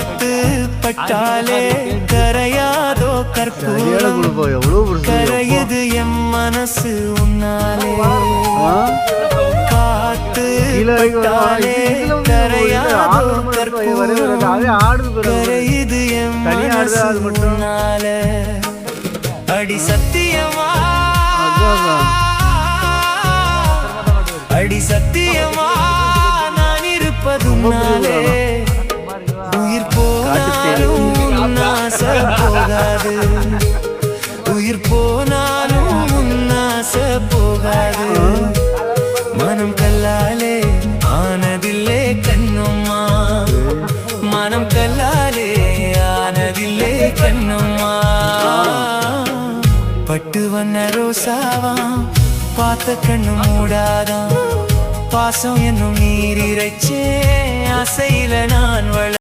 காத்து பட்டாலே கரையாதோ கற்பூரம், கரையுது எம் மனசு உன்னாலே. காத்து பட்டாலே கரையாதோ கற்பூரம், கரையுது எம் மனசு உன்னாலே. அடி சத்தியமா, அடி சத்தியமா நான் இருப்பதுனாலே. உயிர் போனாலும் ஆசை போகாது, உயிர் போனாலும் ஆசை போகாது. மனம் கல்லாலே ஆனதில்லே கண்ணும்மா, மனம் கல்லாலே ஆனதில்லே கண்ணும்மா. பட்டு வண்ண ரோசாவாம் பார்த்த கண்ணு மூடாதான், பாசம் என்னும் நீரிரைச்சே ஆசையில நான்